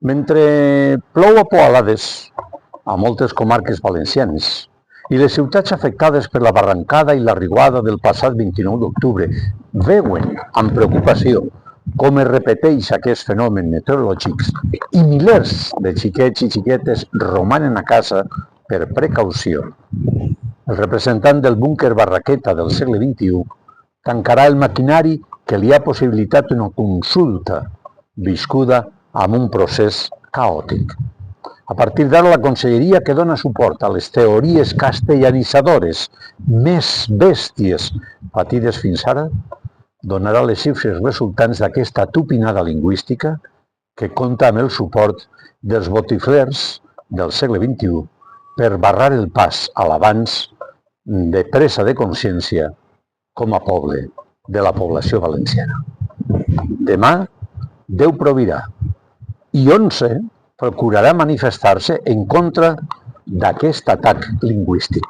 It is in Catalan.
Mentre plou a poalades a moltes comarques valencianes i les ciutats afectades per la barrancada i la riuada del passat 29 d'octubre veuen amb preocupació com es repeteix aquest fenomen meteorològic i milers de xiquets i xiquetes romanen a casa per precaució. El representant del búnquer Barraqueta del segle XXI tancarà el maquinari que li ha possibilitat una consulta viscuda amb un procés caòtic. A partir d'ara, la conselleria que dona suport a les teories castellanitzadores més bèsties patides fins ara donarà les xifres resultants d'aquesta tupinada lingüística que compta amb el suport dels botiflers del segle XXI per barrar el pas a l'avanç de presa de consciència com a poble de la població valenciana. Demà, Déu provirà i 11 procurarà manifestar-se en contra d'aquest atac lingüístic.